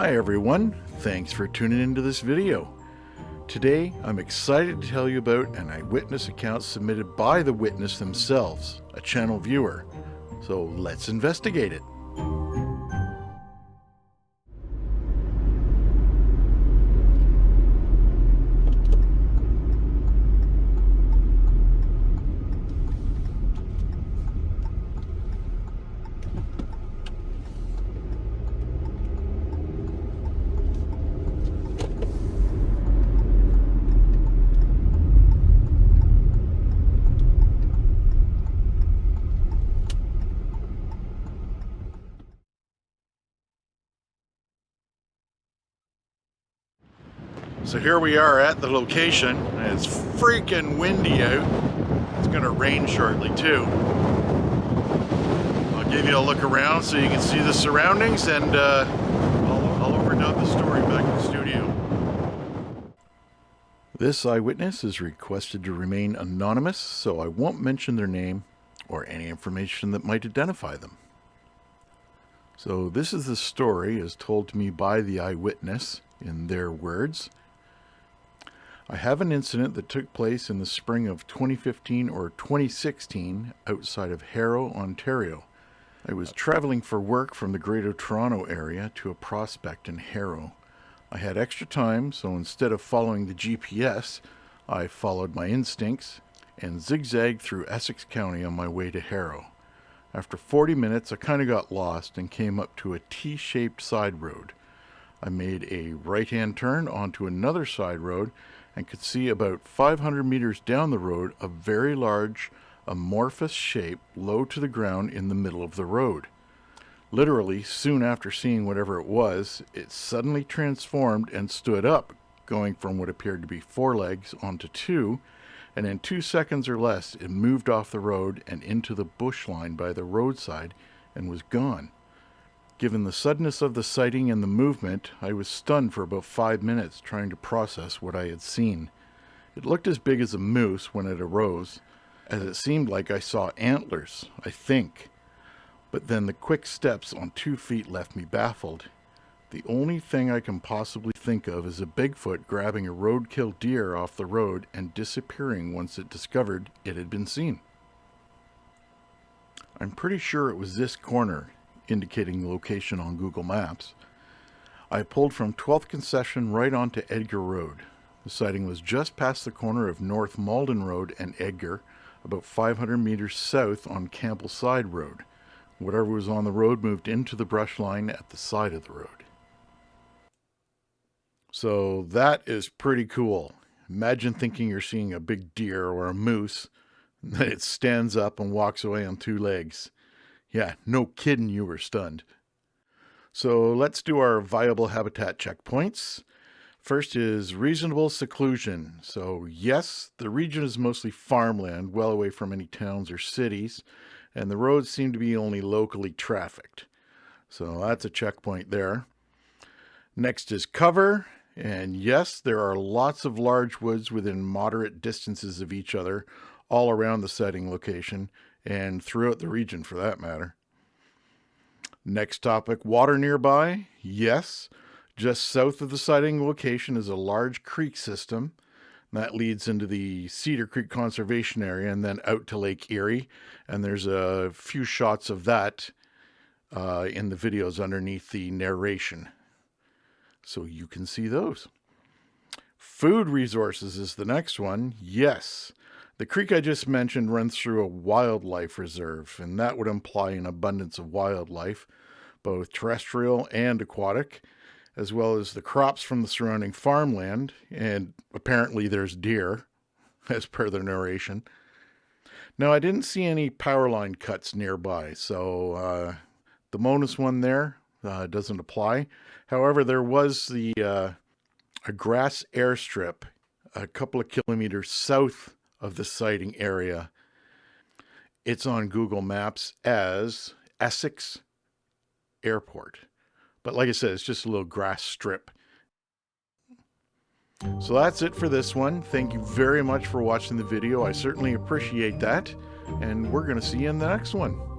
Hi everyone, thanks for tuning into this video. Today I'm excited to tell you about an eyewitness account submitted by the witness themselves, a channel viewer. So let's investigate it. So here we are at the location, and it's freaking windy out. It's gonna rain shortly too. I'll give you a look around so you can see the surroundings, and I'll overdub the story back in the studio. This eyewitness is requested to remain anonymous, so I won't mention their name or any information that might identify them. So this is the story as told to me by the eyewitness in their words. I have an incident that took place in the spring of 2015 or 2016 outside of Harrow, Ontario. I was traveling for work from the Greater Toronto area to a prospect in Harrow. I had extra time, so instead of following the GPS, I followed my instincts and zigzagged through Essex County on my way to Harrow. After 40 minutes, I kind of got lost and came up to a T-shaped side road. I made a right-hand turn onto another side road and could see about 500 meters down the road a very large, amorphous shape low to the ground in the middle of the road. Literally, soon after seeing whatever it was, it suddenly transformed and stood up, going from what appeared to be 4 legs onto 2, and in 2 seconds or less it moved off the road and into the bush line by the roadside and was gone. Given the suddenness of the sighting and the movement, I was stunned for about 5 minutes trying to process what I had seen. It looked as big as a moose when it arose, as it seemed like I saw antlers, I think. But then the quick steps on 2 feet left me baffled. The only thing I can possibly think of is a Bigfoot grabbing a roadkill deer off the road and disappearing once it discovered it had been seen. I'm pretty sure it was this corner, indicating the location on Google Maps. I pulled from 12th Concession right onto Edgar Road. The sighting was just past the corner of North Malden Road and Edgar, about 500 meters south on Campbell Side Road. Whatever was on the road moved into the brush line at the side of the road. So that is pretty cool. Imagine thinking you're seeing a big deer or a moose, and then it stands up and walks away on 2 legs. Yeah, no kidding, you were stunned. So let's do our viable habitat checkpoints. First is reasonable seclusion. So yes, the region is mostly farmland, well away from any towns or cities, and the roads seem to be only locally trafficked. So that's a checkpoint there. Next is cover. And yes, there are lots of large woods within moderate distances of each other, all around the sighting location, and throughout the region for that matter. Next topic, water nearby. Yes, just south of the sighting location is a large creek system. That leads into the Cedar Creek Conservation Area and then out to Lake Erie. And there's a few shots of that in the videos underneath the narration, so you can see those. Food resources is the next one. Yes. The creek I just mentioned runs through a wildlife reserve, and that would imply an abundance of wildlife, both terrestrial and aquatic, as well as the crops from the surrounding farmland, and apparently there's deer, as per the narration. Now, I didn't see any power line cuts nearby, so the bonus one there doesn't apply. However, there was a grass airstrip a couple of kilometers south of the sighting area. It's on Google Maps as Essex Airport. But like I said, it's just a little grass strip. So that's it for this one. Thank you very much for watching the video. I certainly appreciate that. And we're going to see you in the next one.